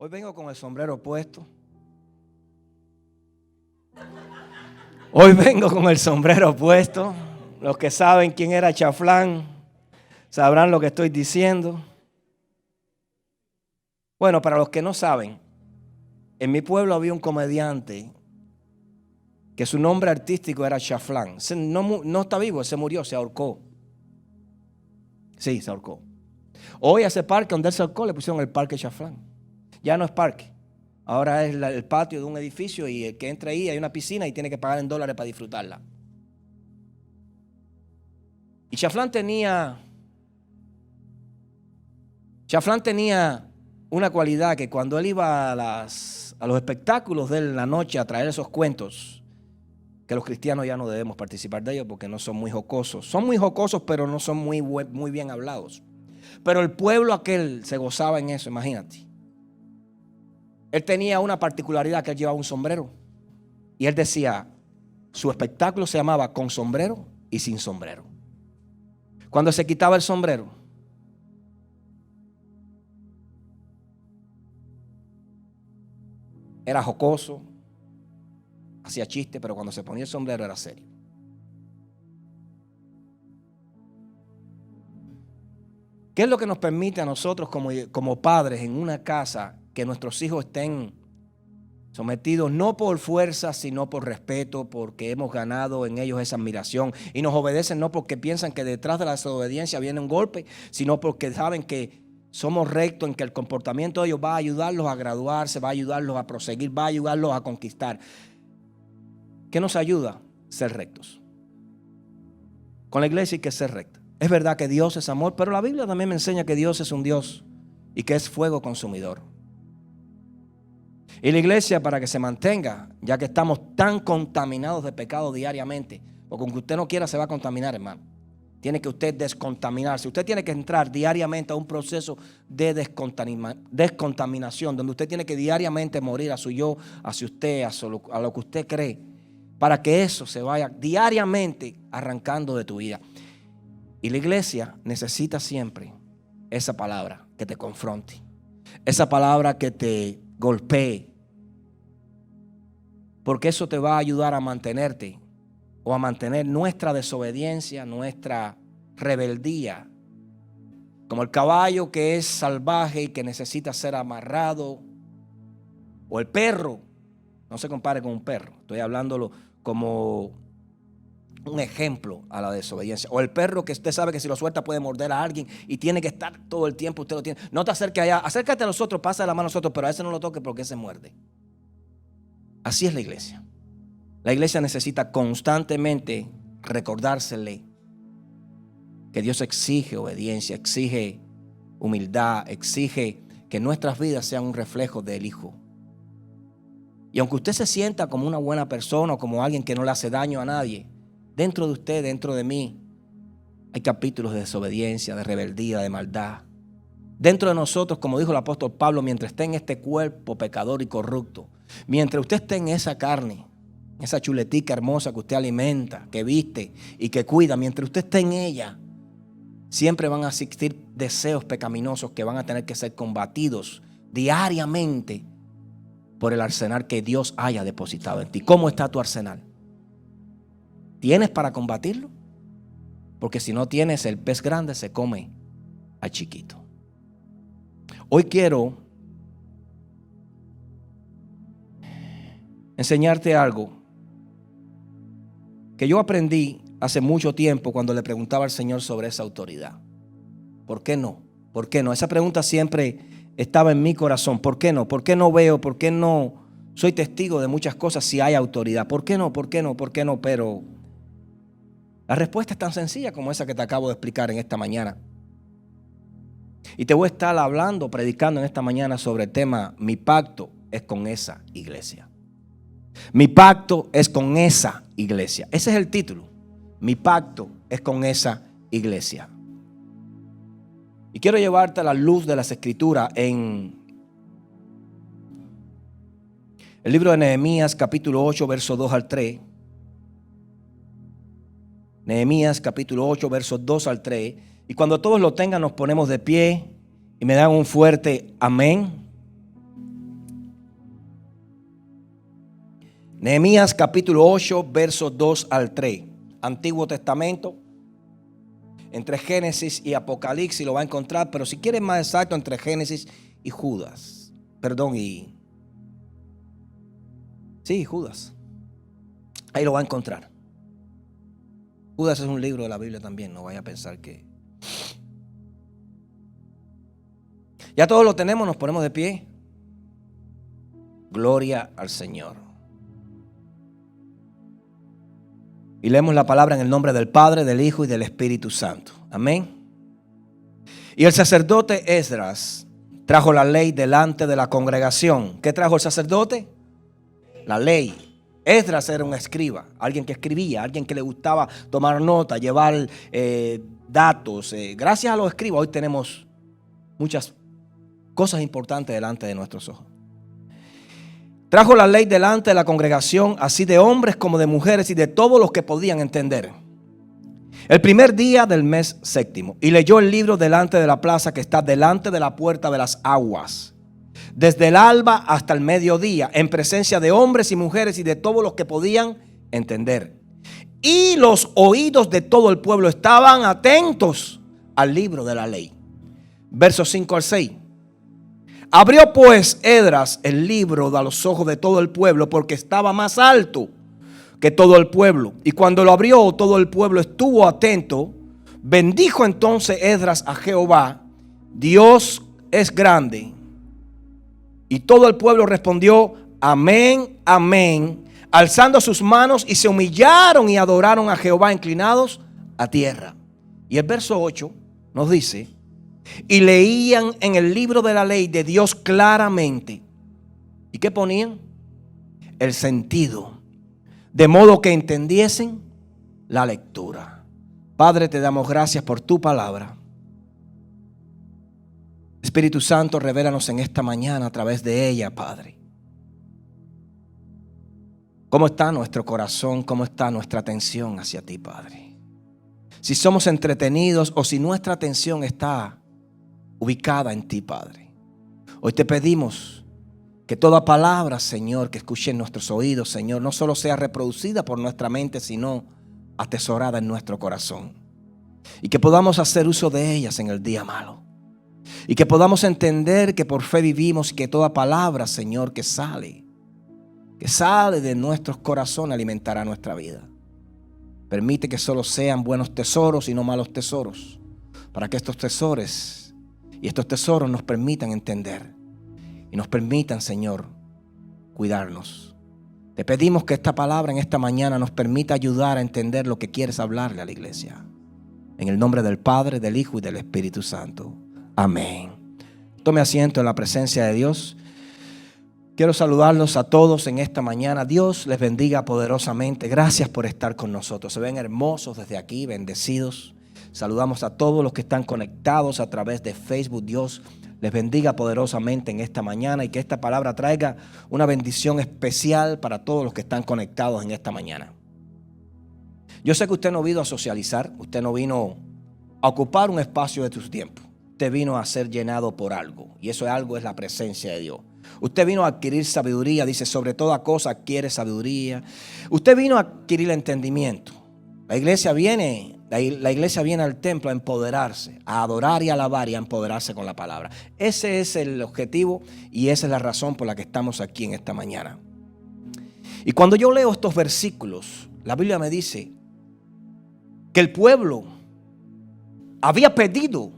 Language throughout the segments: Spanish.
Hoy vengo con el sombrero puesto. Hoy vengo con el sombrero puesto. Los que saben quién era Chaflán sabrán lo que estoy diciendo. Bueno, para los que no saben, en mi pueblo había un comediante que su nombre artístico era Chaflán. No está vivo, se murió, se ahorcó. Sí, se ahorcó. Hoy a ese parque donde él se ahorcó le pusieron el parque Chaflán. Ya no es parque. Ahora es el patio de un edificio y el que entra ahí hay una piscina y tiene que pagar en dólares para disfrutarla. Y Chaflán tenía una cualidad que cuando él iba a los espectáculos de la noche a traer esos cuentos, que los cristianos ya no debemos participar de ellos porque no son muy jocosos. Son muy jocosos, pero no son muy bien hablados. Pero el pueblo aquel se gozaba en eso, imagínate. Él tenía una particularidad, que él llevaba un sombrero. Y él decía, su espectáculo se llamaba con sombrero y sin sombrero. Cuando se quitaba el sombrero, era jocoso, hacía chiste, pero cuando se ponía el sombrero era serio. ¿Qué es lo que nos permite a nosotros como padres en una casa que nuestros hijos estén sometidos no por fuerza, sino por respeto, porque hemos ganado en ellos esa admiración y nos obedecen no porque piensan que detrás de la desobediencia viene un golpe, sino porque saben que somos rectos en que el comportamiento de ellos va a ayudarlos a graduarse, va a ayudarlos a proseguir, va a ayudarlos a conquistar? ¿Qué nos ayuda? Ser rectos. Con la iglesia hay que ser recta. Es verdad que Dios es amor, pero la Biblia también me enseña que Dios es un Dios y que es fuego consumidor. Y la iglesia, para que se mantenga, ya que estamos tan contaminados de pecado diariamente, porque aunque usted no quiera se va a contaminar, hermano. Tiene que usted descontaminarse. Usted tiene que entrar diariamente a un proceso de descontaminación, donde usted tiene que diariamente morir a su yo, hacia usted, a lo que usted cree, para que eso se vaya diariamente arrancando de tu vida. Y la iglesia necesita siempre esa palabra que te confronte, esa palabra que te golpee, porque eso te va a ayudar a mantenerte o a mantener nuestra desobediencia, nuestra rebeldía, como el caballo que es salvaje y que necesita ser amarrado, o el perro. No se compare con un perro, estoy hablándolo como un ejemplo a la desobediencia. O el perro que usted sabe que si lo suelta puede morder a alguien y tiene que estar todo el tiempo, usted lo tiene. No te acerques allá, acércate a nosotros, pasa la mano a nosotros, pero a ese no lo toque porque ese muerde. Así es la iglesia. La iglesia necesita constantemente recordársele que Dios exige obediencia, exige humildad, exige que nuestras vidas sean un reflejo del Hijo. Y aunque usted se sienta como una buena persona o como alguien que no le hace daño a nadie, dentro de usted, dentro de mí, hay capítulos de desobediencia, de rebeldía, de maldad. Dentro de nosotros, como dijo el apóstol Pablo, mientras esté en este cuerpo pecador y corrupto, mientras usted esté en esa carne, esa chuletica hermosa que usted alimenta, que viste y que cuida, mientras usted esté en ella, siempre van a existir deseos pecaminosos que van a tener que ser combatidos diariamente por el arsenal que Dios haya depositado en ti. ¿Cómo está tu arsenal? ¿Tienes para combatirlo? Porque si no tienes, el pez grande se come al chiquito. Hoy quiero enseñarte algo que yo aprendí hace mucho tiempo cuando le preguntaba al Señor sobre esa autoridad. ¿Por qué no? ¿Por qué no? Esa pregunta siempre estaba en mi corazón. ¿Por qué no? ¿Por qué no veo? ¿Por qué no soy testigo de muchas cosas si hay autoridad? ¿Por qué no? ¿Por qué no? ¿Por qué no? Pero la respuesta es tan sencilla como esa que te acabo de explicar en esta mañana. Y te voy a estar hablando, predicando en esta mañana sobre el tema: mi pacto es con esa iglesia. Mi pacto es con esa iglesia. Ese es el título. Mi pacto es con esa iglesia. Y quiero llevarte a la luz de las Escrituras en el libro de Nehemías, capítulo 8, versos 2 al 3. Nehemías, capítulo 8, versos 2 al 3. Y cuando todos lo tengan, nos ponemos de pie y me dan un fuerte amén. Nehemías capítulo 8, versos 2 al 3. Antiguo Testamento. Entre Génesis y Apocalipsis lo va a encontrar, pero si quieres más exacto, entre Génesis y Judas. Judas. Ahí lo va a encontrar. Judas es un libro de la Biblia también, no vaya a pensar que... Ya todos lo tenemos, nos ponemos de pie. Gloria al Señor. Y leemos la palabra en el nombre del Padre, del Hijo y del Espíritu Santo. Amén. Y el sacerdote Esdras trajo la ley delante de la congregación. ¿Qué trajo el sacerdote? La ley. Esdras era un escriba, alguien que escribía, alguien que le gustaba tomar nota, llevar datos. Gracias a los escribas hoy tenemos muchas cosas importantes delante de nuestros ojos. Trajo la ley delante de la congregación, así de hombres como de mujeres y de todos los que podían entender. El primer día del mes séptimo, y leyó el libro delante de la plaza que está delante de la puerta de las aguas, desde el alba hasta el mediodía, en presencia de hombres y mujeres y de todos los que podían entender. Y los oídos de todo el pueblo estaban atentos al libro de la ley. Versos 5 al 6. Abrió pues Esdras el libro a los ojos de todo el pueblo, porque estaba más alto que todo el pueblo. Y cuando lo abrió, todo el pueblo estuvo atento. Bendijo entonces Esdras a Jehová: Dios es grande. Y todo el pueblo respondió: amén, amén, alzando sus manos, y se humillaron y adoraron a Jehová inclinados a tierra. Y el verso 8 nos dice: y leían en el libro de la ley de Dios claramente. ¿Y qué ponían? El sentido, de modo que entendiesen la lectura. Padre, te damos gracias por tu palabra. Espíritu Santo, revélanos en esta mañana a través de ella, Padre. ¿Cómo está nuestro corazón? ¿Cómo está nuestra atención hacia ti, Padre? Si somos entretenidos o si nuestra atención está ubicada en ti, Padre. Hoy te pedimos que toda palabra, Señor, que escuche en nuestros oídos, Señor, no solo sea reproducida por nuestra mente, sino atesorada en nuestro corazón. Y que podamos hacer uso de ellas en el día malo. Y que podamos entender que por fe vivimos y que toda palabra, Señor, que sale de nuestros corazones alimentará nuestra vida. Permite que solo sean buenos tesoros y no malos tesoros, para que estos tesoros nos permitan entender y nos permitan, Señor, cuidarnos. Te pedimos que esta palabra en esta mañana nos permita ayudar a entender lo que quieres hablarle a la iglesia. En el nombre del Padre, del Hijo y del Espíritu Santo. Amén. Tome asiento en la presencia de Dios. Quiero saludarlos a todos en esta mañana. Dios les bendiga poderosamente. Gracias por estar con nosotros. Se ven hermosos desde aquí, bendecidos. Saludamos a todos los que están conectados a través de Facebook. Dios les bendiga poderosamente en esta mañana y que esta palabra traiga una bendición especial para todos los que están conectados en esta mañana. Yo sé que usted no vino a socializar, usted no vino a ocupar un espacio de su tiempo. Usted vino a ser llenado por algo, y eso algo es la presencia de Dios. Usted vino a adquirir sabiduría, dice, sobre toda cosa adquiere sabiduría. Usted vino a adquirir entendimiento. La iglesia viene al templo a empoderarse, a adorar y alabar y a empoderarse con la palabra. Ese es el objetivo y esa es la razón por la que estamos aquí en esta mañana. Y cuando yo leo estos versículos, la Biblia me dice que el pueblo había pedido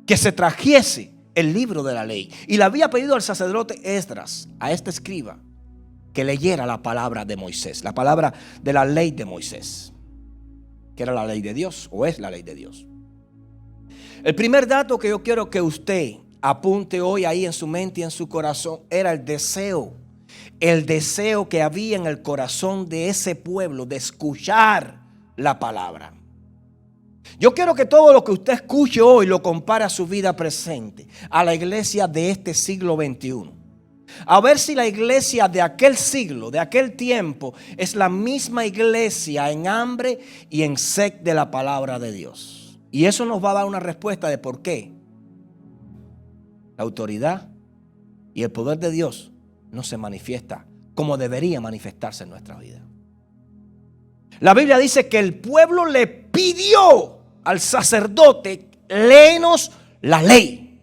que se trajese el libro de la ley y le había pedido al sacerdote Esdras, a este escriba, que leyera la palabra de Moisés, la palabra de la ley de Moisés, que era la ley de Dios o es la ley de Dios. El primer dato que yo quiero que usted apunte hoy ahí en su mente y en su corazón era el deseo que había en el corazón de ese pueblo de escuchar la palabra. Yo quiero que todo lo que usted escuche hoy lo compare a su vida presente, a la iglesia de este siglo XXI. A ver si la iglesia de aquel siglo, de aquel tiempo, es la misma iglesia en hambre y en sed de la palabra de Dios. Y eso nos va a dar una respuesta de por qué la autoridad y el poder de Dios no se manifiesta como debería manifestarse en nuestra vida. La Biblia dice que el pueblo le pidió al sacerdote: léenos la ley.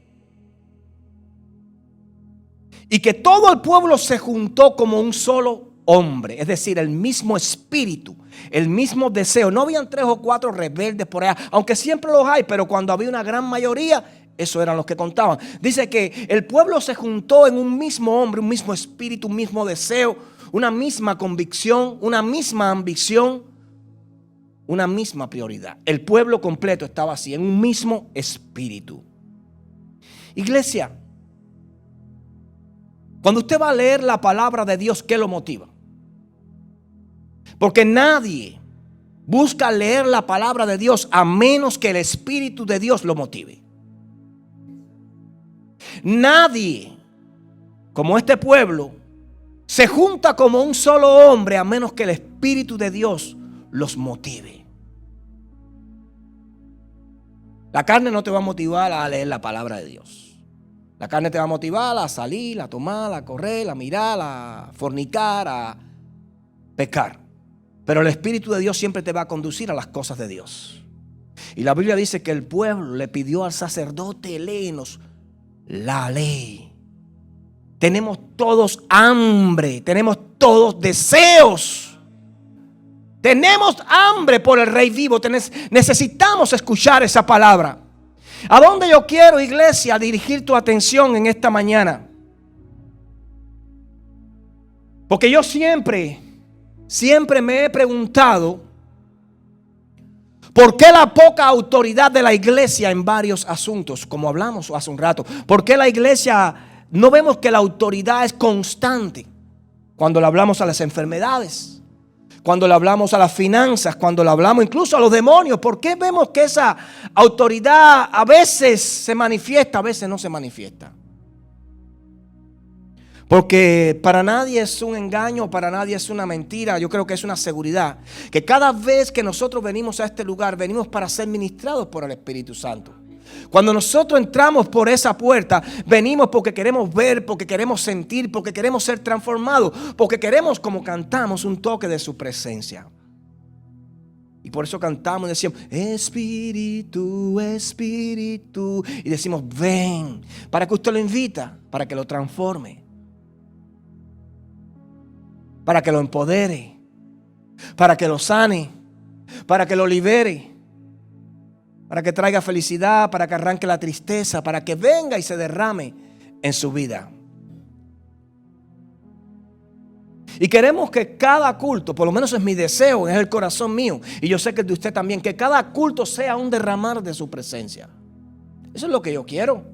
Y que todo el pueblo se juntó como un solo hombre, es decir, el mismo espíritu, el mismo deseo. No habían 3 o 4 rebeldes por allá, aunque siempre los hay, pero cuando había una gran mayoría, esos eran los que contaban. Dice que el pueblo se juntó en un mismo hombre, un mismo espíritu, un mismo deseo, una misma convicción, una misma ambición, una misma prioridad. El pueblo completo estaba así, en un mismo espíritu. Iglesia, cuando usted va a leer la palabra de Dios, ¿qué lo motiva? Porque nadie busca leer la palabra de Dios a menos que el Espíritu de Dios lo motive. Nadie, como este pueblo, se junta como un solo hombre a menos que el Espíritu de Dios los motive. La carne no te va a motivar a leer la palabra de Dios. La carne te va a motivar a salir, a tomar, a correr, a mirar, a fornicar, a pecar. Pero el Espíritu de Dios siempre te va a conducir a las cosas de Dios. Y la Biblia dice que el pueblo le pidió al sacerdote: léenos la ley. Tenemos todos hambre, tenemos todos deseos. Tenemos hambre por el Rey vivo. Necesitamos escuchar esa palabra. ¿A dónde yo quiero, iglesia, dirigir tu atención en esta mañana? Porque yo siempre me he preguntado ¿por qué la poca autoridad de la iglesia en varios asuntos? Como hablamos hace un rato. ¿Por qué la iglesia no vemos que la autoridad es constante? Cuando le hablamos a las enfermedades, cuando le hablamos a las finanzas, cuando le hablamos incluso a los demonios. ¿Por qué vemos que esa autoridad a veces se manifiesta, a veces no se manifiesta? Porque para nadie es un engaño, para nadie es una mentira. Yo creo que es una seguridad. Que cada vez que nosotros venimos a este lugar, venimos para ser ministrados por el Espíritu Santo. Cuando nosotros entramos por esa puerta, venimos porque queremos ver, porque queremos sentir, porque queremos ser transformados, porque queremos, como cantamos, un toque de su presencia. Y por eso cantamos y decimos: Espíritu, Espíritu. Y decimos: ven, para que usted lo invita, para que lo transforme, para que lo empodere, para que lo sane, para que lo libere, para que traiga felicidad, para que arranque la tristeza, para que venga y se derrame en su vida. Y queremos que cada culto, por lo menos es mi deseo, es el corazón mío, y yo sé que el de usted también, que cada culto sea un derramar de su presencia. Eso es lo que yo quiero.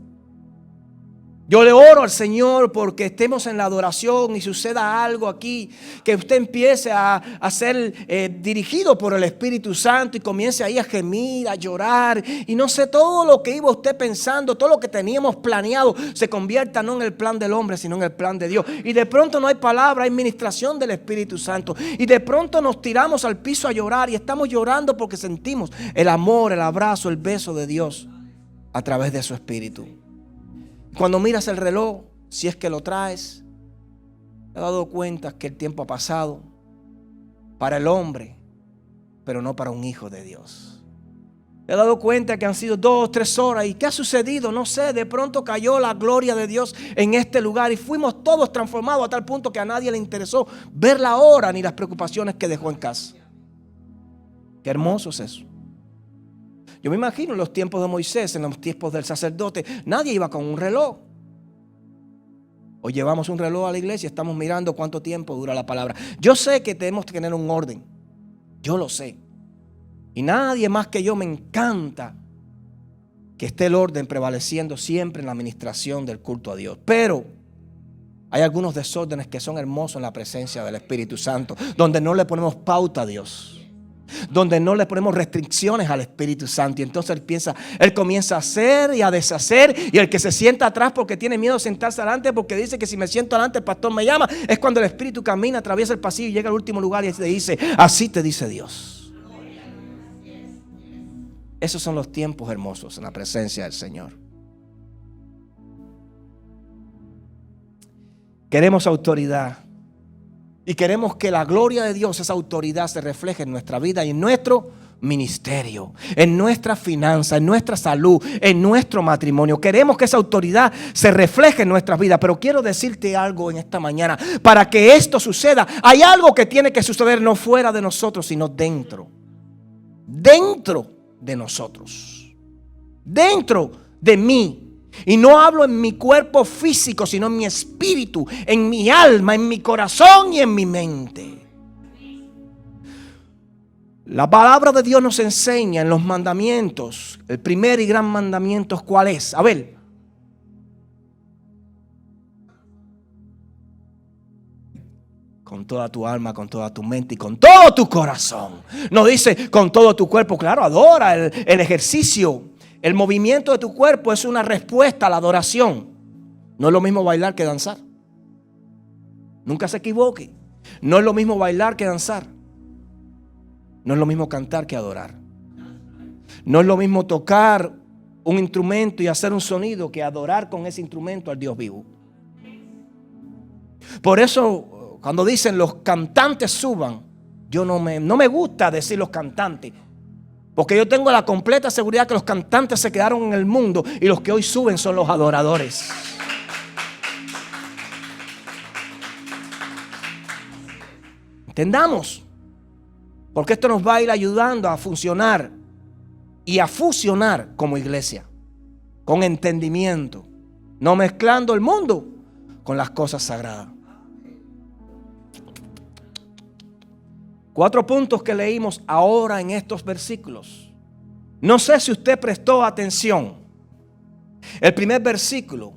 Yo le oro al Señor porque estemos en la adoración y suceda algo aquí, que usted empiece a ser dirigido por el Espíritu Santo y comience ahí a gemir, a llorar, y no sé, todo lo que iba usted pensando, todo lo que teníamos planeado se convierta no en el plan del hombre sino en el plan de Dios. Y de pronto no hay palabra, hay ministración del Espíritu Santo, y de pronto nos tiramos al piso a llorar, y estamos llorando porque sentimos el amor, el abrazo, el beso de Dios a través de su Espíritu. Cuando miras el reloj, si es que lo traes, te has dado cuenta que el tiempo ha pasado para el hombre, pero no para un hijo de Dios. Te has dado cuenta que han sido 2 o 3 horas. ¿Y qué ha sucedido? No sé, de pronto cayó la gloria de Dios en este lugar y fuimos todos transformados a tal punto que a nadie le interesó ver la hora ni las preocupaciones que dejó en casa. Qué hermoso es eso. Yo me imagino en los tiempos de Moisés, en los tiempos del sacerdote, nadie iba con un reloj. Hoy llevamos un reloj a la iglesia, estamos mirando cuánto tiempo dura la palabra. Yo sé que tenemos que tener un orden. Yo lo sé. Y nadie más que yo me encanta que esté el orden prevaleciendo siempre en la administración del culto a Dios. Pero hay algunos desórdenes que son hermosos en la presencia del Espíritu Santo, donde no le ponemos pauta a Dios, donde no le ponemos restricciones al Espíritu Santo. Y entonces él comienza a hacer y a deshacer. Y el que se sienta atrás porque tiene miedo de sentarse adelante, porque dice que si me siento adelante el pastor me llama, es cuando el Espíritu camina, atraviesa el pasillo y llega al último lugar y te dice: así te dice Dios. Esos son los tiempos hermosos en la presencia del Señor. Queremos autoridad. Y queremos que la gloria de Dios, esa autoridad, se refleje en nuestra vida y en nuestro ministerio, en nuestra finanza, en nuestra salud, en nuestro matrimonio. Queremos que esa autoridad se refleje en nuestras vidas. Pero quiero decirte algo en esta mañana. Para que esto suceda, hay algo que tiene que suceder no fuera de nosotros, sino dentro. Dentro de nosotros. Dentro de mí. Y no hablo en mi cuerpo físico, sino en mi espíritu, en mi alma, en mi corazón y en mi mente. La palabra de Dios nos enseña en los mandamientos. El primer y gran mandamiento, ¿cuál es? A ver. Con toda tu alma, con toda tu mente y con todo tu corazón. No dice con todo tu cuerpo. Claro, adora el ejercicio. El movimiento de tu cuerpo es una respuesta a la adoración. No es lo mismo bailar que danzar. Nunca se equivoque. No es lo mismo bailar que danzar. No es lo mismo cantar que adorar. No es lo mismo tocar un instrumento y hacer un sonido que adorar con ese instrumento al Dios vivo. Por eso, cuando dicen los cantantes suban, yo no me gusta decir los cantantes. Porque yo tengo la completa seguridad que los cantantes se quedaron en el mundo y los que hoy suben son los adoradores. Entendamos. Porque esto nos va a ir ayudando a funcionar y a fusionar como iglesia. Con entendimiento. No mezclando el mundo con las cosas sagradas. 4 puntos que leímos ahora en estos versículos. No sé si usted prestó atención. El primer versículo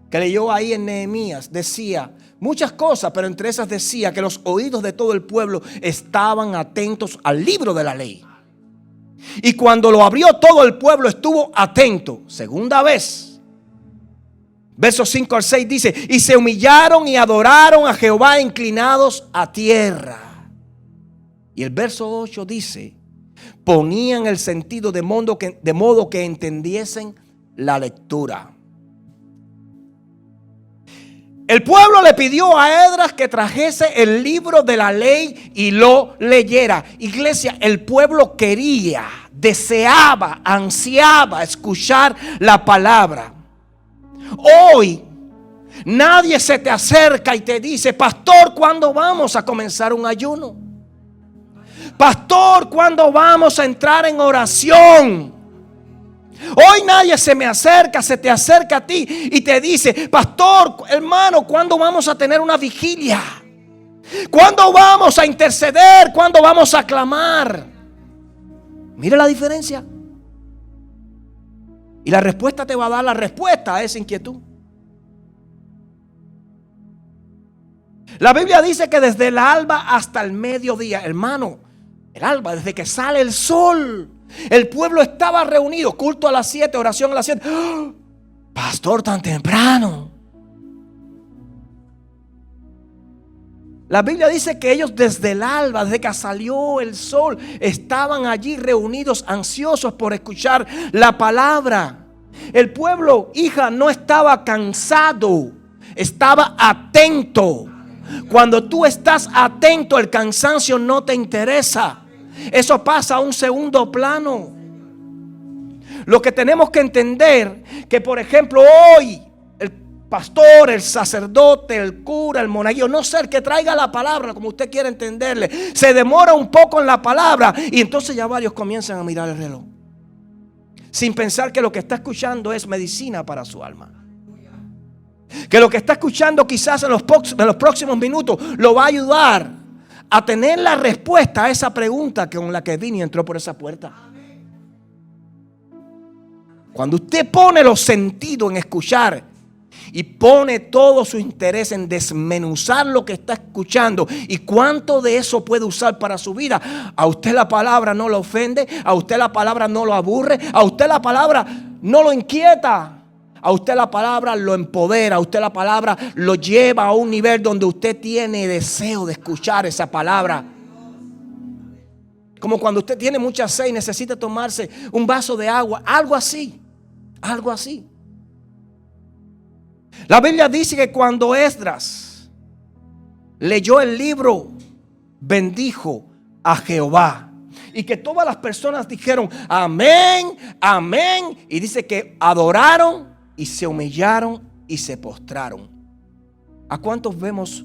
que leyó ahí en Nehemías decía muchas cosas, pero entre esas decía que los oídos de todo el pueblo estaban atentos al libro de la ley. Y cuando lo abrió, todo el pueblo estuvo atento. Segunda vez. Versos 5 al 6 dice: y se humillaron y adoraron a Jehová inclinados a tierra. Y el verso 8 dice: ponían el sentido de modo que entendiesen la lectura. El pueblo le pidió a Esdras que trajese el libro de la ley y lo leyera. Iglesia, el pueblo quería, deseaba, ansiaba escuchar la palabra. Hoy nadie se te acerca y te dice: pastor, ¿cuándo vamos a comenzar un ayuno? Pastor, ¿cuándo vamos a entrar en oración? Hoy nadie se me acerca, se te acerca a ti y te dice: pastor, hermano, ¿cuándo vamos a tener una vigilia? ¿Cuándo vamos a interceder? ¿Cuándo vamos a clamar? Mira la diferencia. Y la respuesta te va a dar la respuesta a esa inquietud. La Biblia dice que desde el alba hasta el mediodía, hermano, el alba, desde que sale el sol, el pueblo estaba reunido. Culto a las 7, oración a las 7. ¡Oh! Pastor, tan temprano. La Biblia dice que ellos desde el alba, desde que salió el sol, estaban allí reunidos, ansiosos por escuchar la palabra. El pueblo, hija, no estaba cansado, estaba atento. Cuando tú estás atento, el cansancio no te interesa. Eso pasa a un segundo plano. Lo que tenemos que entender, que por ejemplo hoy el pastor, el sacerdote, el cura, el monaguillo, no sé, el que traiga la palabra, como usted quiera entenderle, se demora un poco en la palabra y entonces ya varios comienzan a mirar el reloj, sin pensar que lo que está escuchando es medicina para su alma. Que lo que está escuchando quizás en los próximos minutos lo va a ayudar a tener la respuesta a esa pregunta con la que vino y entró por esa puerta. Cuando usted pone los sentidos en escuchar y pone todo su interés en desmenuzar lo que está escuchando y cuánto de eso puede usar para su vida, a usted la palabra no lo ofende, a usted la palabra no lo aburre, a usted la palabra no lo inquieta. A usted la palabra lo empodera, a usted la palabra lo lleva a un nivel donde usted tiene deseo de escuchar esa palabra. Como cuando usted tiene mucha sed y necesita tomarse un vaso de agua, algo así, algo así. La Biblia dice que cuando Esdras leyó el libro, bendijo a Jehová. Y que todas las personas dijeron amén, amén. Y dice que adoraron y se humillaron y se postraron. ¿A cuántos vemos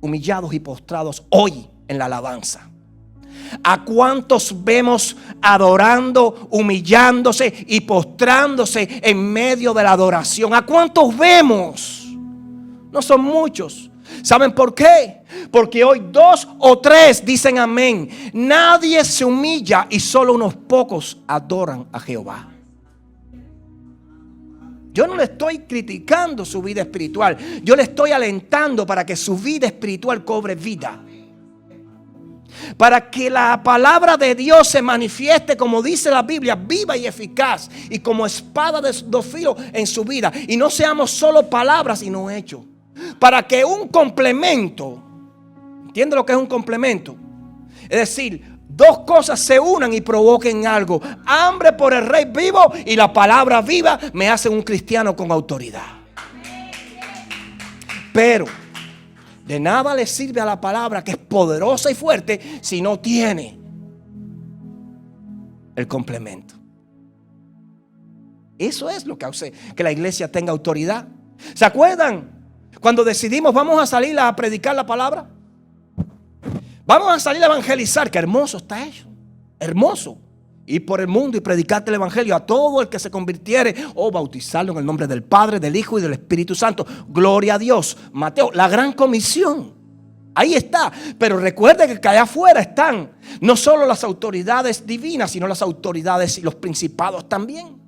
humillados y postrados hoy en la alabanza? ¿A cuántos vemos adorando, humillándose y postrándose en medio de la adoración? ¿A cuántos vemos? No son muchos. ¿Saben por qué? Porque hoy 2 o 3 dicen amén. Nadie se humilla y solo unos pocos adoran a Jehová. Yo no le estoy criticando su vida espiritual. Yo le estoy alentando para que su vida espiritual cobre vida. Para que la palabra de Dios se manifieste, como dice la Biblia, viva y eficaz, y como espada de dos filos en su vida. Y no seamos solo palabras, sino hechos. Para que un complemento, ¿entiende lo que es un complemento? Es decir, dos cosas se unan y provoquen algo. Hambre por el Rey vivo y la palabra viva me hace un cristiano con autoridad. Pero de nada le sirve a la palabra, que es poderosa y fuerte, si no tiene el complemento. Eso es lo que hace que la iglesia tenga autoridad. ¿Se acuerdan cuando decidimos vamos a salir a predicar la palabra? Vamos a salir a evangelizar. Qué hermoso está eso. Hermoso. Ir por el mundo y predicarte el evangelio a todo el que se convirtiere, o bautizarlo en el nombre del Padre, del Hijo y del Espíritu Santo. Gloria a Dios. Mateo, la gran comisión. Ahí está. Pero recuerde que allá afuera están no solo las autoridades divinas, sino las autoridades y los principados también.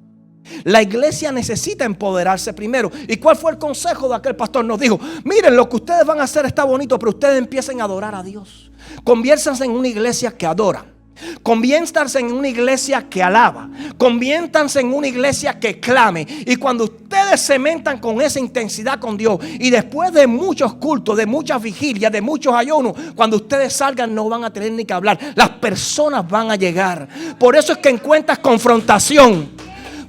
La iglesia necesita empoderarse primero. ¿Y cuál fue el consejo de aquel pastor? Nos dijo: miren, lo que ustedes van a hacer está bonito, pero ustedes empiecen a adorar a Dios. Conviértanse en una iglesia que adora. Conviértanse en una iglesia que alaba. Conviértanse en una iglesia que clame. Y cuando ustedes se metan con esa intensidad con Dios, y después de muchos cultos, de muchas vigilias, de muchos ayunos, cuando ustedes salgan no van a tener ni que hablar. Las personas van a llegar. Por eso es que encuentras confrontación.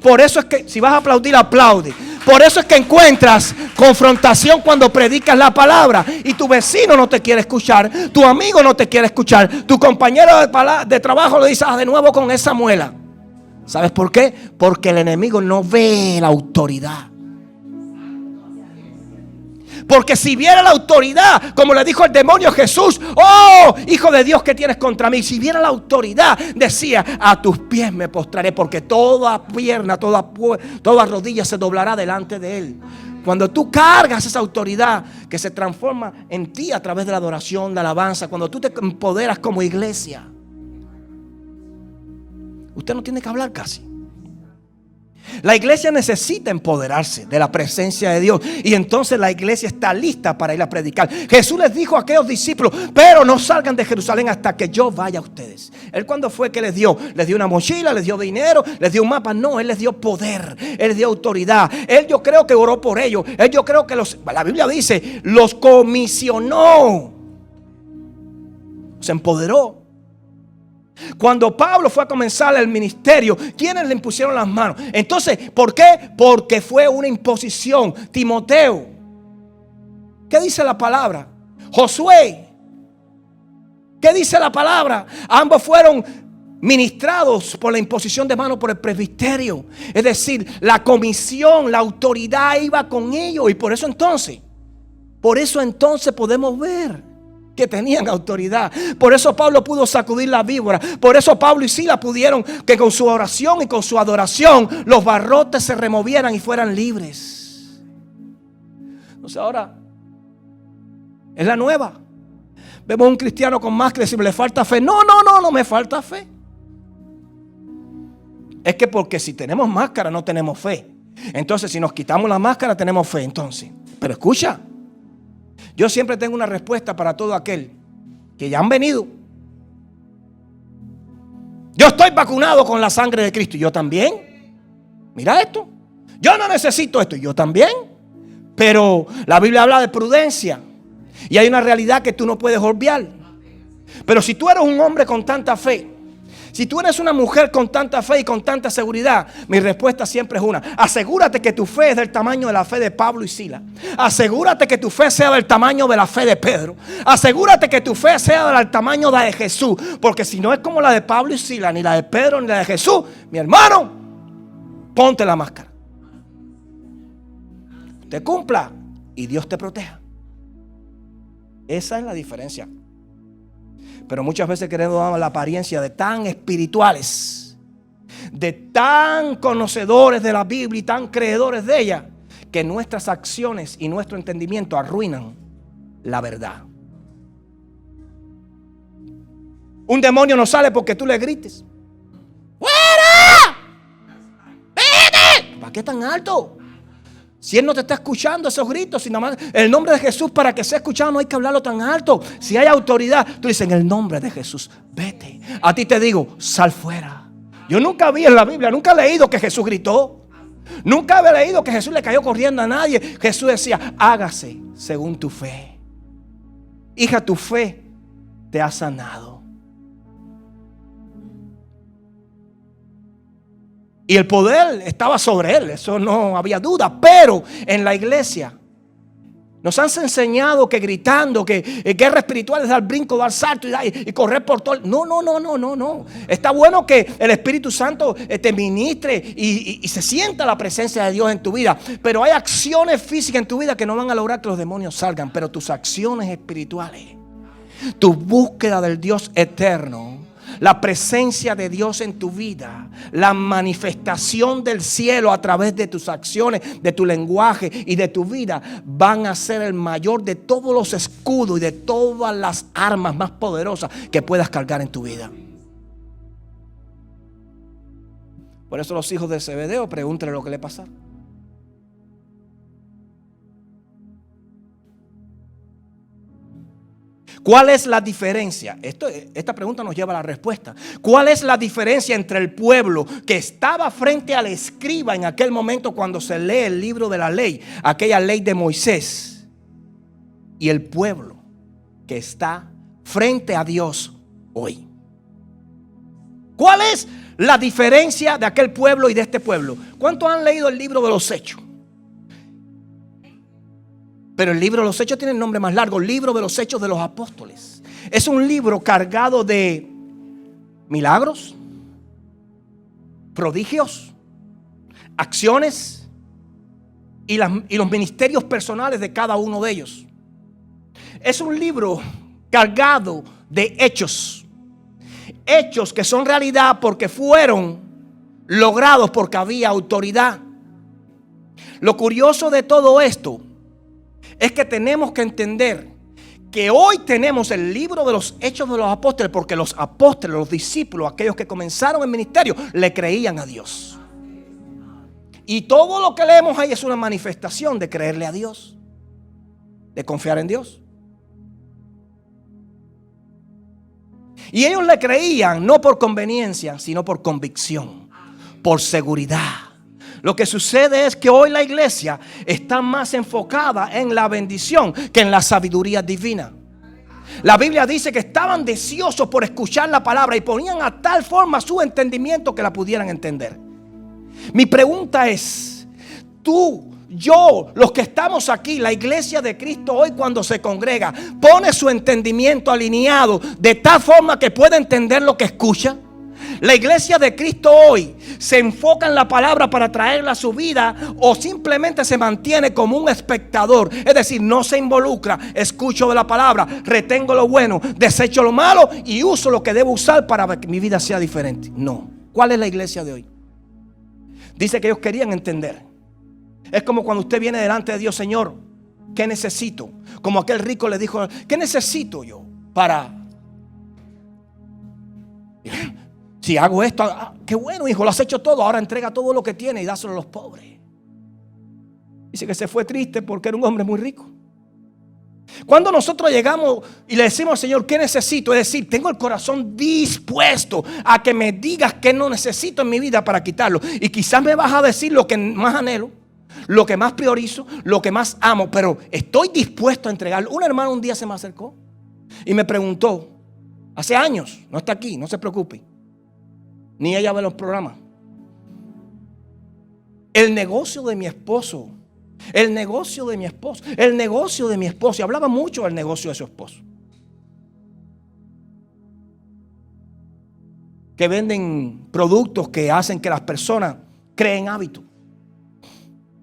Por eso es que si vas a aplaudir, aplaude. Por eso es que encuentras confrontación cuando predicas la palabra y tu vecino no te quiere escuchar, tu amigo no te quiere escuchar, tu compañero de trabajo le dice: de nuevo con esa muela. ¿Sabes por qué? Porque el enemigo no ve la autoridad. Porque si viera la autoridad, como le dijo el demonio a Jesús: oh, hijo de Dios, ¿qué tienes contra mí? Si viera la autoridad, decía: a tus pies me postraré, porque toda pierna, toda rodilla se doblará delante de él. Cuando tú cargas esa autoridad que se transforma en ti a través de la adoración, de alabanza, cuando tú te empoderas como iglesia, usted no tiene que hablar casi. La iglesia necesita empoderarse de la presencia de Dios, y entonces la iglesia está lista para ir a predicar. Jesús les dijo a aquellos discípulos: pero no salgan de Jerusalén hasta que yo vaya a ustedes. Él, ¿cuándo fue que les dio? Les dio una mochila, les dio dinero, les dio un mapa. No, él les dio poder, él les dio autoridad. Él, yo creo que oró por ellos. Él, yo creo que la Biblia dice, los comisionó, se empoderó. Cuando Pablo fue a comenzar el ministerio, ¿quiénes le impusieron las manos? Entonces, ¿por qué? Porque fue una imposición. Timoteo, ¿qué dice la palabra? Josué, ¿qué dice la palabra? Ambos fueron ministrados por la imposición de manos por el presbiterio. Es decir, la comisión, la autoridad iba con ellos. Y por eso entonces podemos ver que tenían autoridad. Por eso Pablo pudo sacudir la víbora. Por eso Pablo y Silas pudieron que con su oración y con su adoración los barrotes se removieran y fueran libres. Entonces ahora es la nueva. Vemos un cristiano con máscara y decimos: le falta fe. No me falta fe. Es que porque si tenemos máscara no tenemos fe. Entonces si nos quitamos la máscara tenemos fe entonces. Pero escucha, yo siempre tengo una respuesta para todo aquel que ya han venido. Yo estoy vacunado con la sangre de Cristo. Y yo también. Mira esto. Yo no necesito esto. Y yo también. Pero la Biblia habla de prudencia. Y hay una realidad que tú no puedes obviar. Pero si tú eres un hombre con tanta fe, Si tú eres una mujer con tanta fe y con tanta seguridad, mi respuesta siempre es una. Asegúrate que tu fe es del tamaño de la fe de Pablo y Silas. Asegúrate que tu fe sea del tamaño de la fe de Pedro. Asegúrate que tu fe sea del tamaño de la de Jesús. Porque si no es como la de Pablo y Silas, ni la de Pedro, ni la de Jesús, mi hermano, ponte la máscara. Te cumpla y Dios te proteja. Esa es la diferencia. Pero muchas veces queremos dar la apariencia de tan espirituales, de tan conocedores de la Biblia y tan creedores de ella, que nuestras acciones y nuestro entendimiento arruinan la verdad. Un demonio no sale porque tú le grites: ¡fuera! ¡Vete! ¿Para qué tan alto? Si Él no te está escuchando esos gritos, si nada más el nombre de Jesús para que sea escuchado no hay que hablarlo tan alto. Si hay autoridad, tú dices: en el nombre de Jesús, vete. A ti te digo: sal fuera. Yo nunca vi en la Biblia, nunca he leído que Jesús gritó. Nunca había leído que Jesús le cayó corriendo a nadie. Jesús decía: hágase según tu fe. Hija, tu fe te ha sanado. Y el poder estaba sobre él, eso no había duda. Pero en la iglesia nos han enseñado que gritando, que guerra espiritual es dar brinco, dar salto y correr por todo. No. Está bueno que el Espíritu Santo te ministre y se sienta la presencia de Dios en tu vida. Pero hay acciones físicas en tu vida que no van a lograr que los demonios salgan. Pero tus acciones espirituales, tu búsqueda del Dios eterno, la presencia de Dios en tu vida, la manifestación del cielo a través de tus acciones, de tu lenguaje y de tu vida, van a ser el mayor de todos los escudos y de todas las armas más poderosas que puedas cargar en tu vida. Por eso los hijos de Zebedeo, pregúntale lo que le pasa. ¿Cuál es la diferencia? Esta pregunta nos lleva a la respuesta. ¿Cuál es la diferencia entre el pueblo que estaba frente al escriba en aquel momento cuando se lee el libro de la ley, aquella ley de Moisés, y el pueblo que está frente a Dios hoy? ¿Cuál es la diferencia de aquel pueblo y de este pueblo? ¿Cuántos han leído el libro de los Hechos? Pero el libro de los Hechos tiene el nombre más largo: libro de los Hechos de los Apóstoles. Es un libro cargado de milagros, prodigios, acciones y los ministerios personales de cada uno de ellos. Es un libro cargado de hechos. Hechos que son realidad porque fueron logrados porque había autoridad. Lo curioso de todo esto es que tenemos que entender que hoy tenemos el libro de los Hechos de los Apóstoles porque los apóstoles, los discípulos, aquellos que comenzaron el ministerio, le creían a Dios. Y todo lo que leemos ahí es una manifestación de creerle a Dios, de confiar en Dios. Y ellos le creían no por conveniencia, sino por convicción, por seguridad. Lo que sucede es que hoy la iglesia está más enfocada en la bendición que en la sabiduría divina. La Biblia dice que estaban deseosos por escuchar la palabra y ponían a tal forma su entendimiento que la pudieran entender. Mi pregunta es: tú, yo, los que estamos aquí, la iglesia de Cristo hoy cuando se congrega, ¿pone su entendimiento alineado de tal forma que pueda entender lo que escucha? La iglesia de Cristo hoy se enfoca en la palabra para traerla a su vida, o simplemente se mantiene como un espectador, es decir, no se involucra. Escucho de la palabra, retengo lo bueno, desecho lo malo y uso lo que debo usar para que mi vida sea diferente. No. ¿Cuál es la iglesia de hoy? Dice que ellos querían entender. Es como cuando usted viene delante de Dios: Señor, ¿qué necesito? Como aquel rico le dijo: ¿qué necesito yo para... Si hago esto, qué bueno, hijo, lo has hecho todo, ahora entrega todo lo que tiene y dáselo a los pobres. Dice que se fue triste porque era un hombre muy rico. Cuando nosotros llegamos y le decimos al Señor: ¿qué necesito? Es decir, tengo el corazón dispuesto a que me digas qué no necesito en mi vida para quitarlo. Y quizás me vas a decir lo que más anhelo, lo que más priorizo, lo que más amo, pero estoy dispuesto a entregarlo. Un hermano un día se me acercó y me preguntó, hace años, no está aquí, no se preocupe. Ni ella ve los programas. El negocio de mi esposo. El negocio de mi esposo. El negocio de mi esposo. Y hablaba mucho del negocio de su esposo. Que venden productos que hacen que las personas creen hábitos.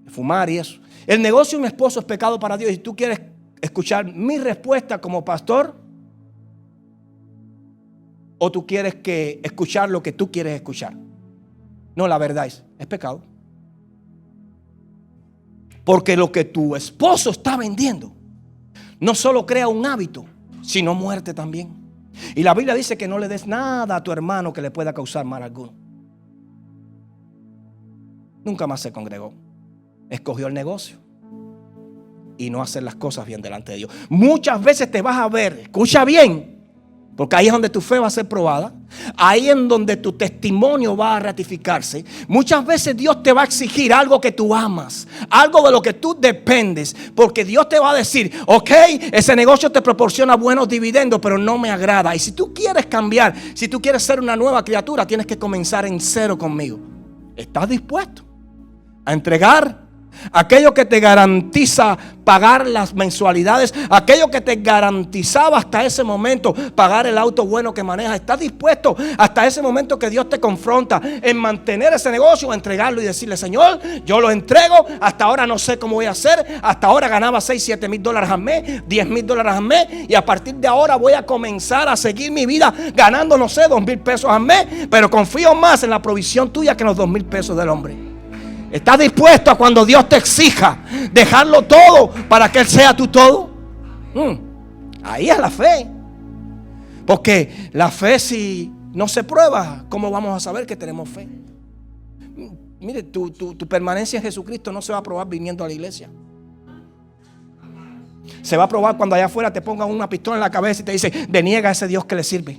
Fumar y eso. El negocio de mi esposo es pecado para Dios. Y tú quieres escuchar mi respuesta como pastor, o tú quieres escuchar lo que tú quieres escuchar. No, la verdad es pecado. Porque lo que tu esposo está vendiendo no solo crea un hábito, sino muerte también. Y la Biblia dice que no le des nada a tu hermano que le pueda causar mal alguno. Nunca más se congregó. Escogió el negocio y no hacer las cosas bien delante de Dios. Muchas veces te vas a ver, escucha bien, porque ahí es donde tu fe va a ser probada. Ahí es donde tu testimonio va a ratificarse. Muchas veces Dios te va a exigir algo que tú amas, algo de lo que tú dependes, porque Dios te va a decir, ok, ese negocio te proporciona buenos dividendos, pero no me agrada. Y si tú quieres cambiar, si tú quieres ser una nueva criatura, tienes que comenzar en cero conmigo. ¿Estás dispuesto a entregar aquello que te garantiza pagar las mensualidades, aquello que te garantizaba hasta ese momento pagar el auto bueno que manejas? ¿Estás dispuesto hasta ese momento que Dios te confronta en mantener ese negocio, entregarlo y decirle, Señor, yo lo entrego, hasta ahora no sé cómo voy a hacer, hasta ahora ganaba 6, 7 mil dólares al mes, 10 mil dólares al mes, y a partir de ahora voy a comenzar a seguir mi vida ganando, no sé, 2 mil pesos al mes, pero confío más en la provisión tuya que en los 2 mil pesos del hombre? ¿Estás dispuesto a cuando Dios te exija dejarlo todo para que Él sea tu todo? Ahí es la fe. Porque la fe, si no se prueba, ¿cómo vamos a saber que tenemos fe? Mire, tu permanencia en Jesucristo no se va a probar viniendo a la iglesia. Se va a probar cuando allá afuera te pongan una pistola en la cabeza y te dice, deniega a ese Dios que le sirve.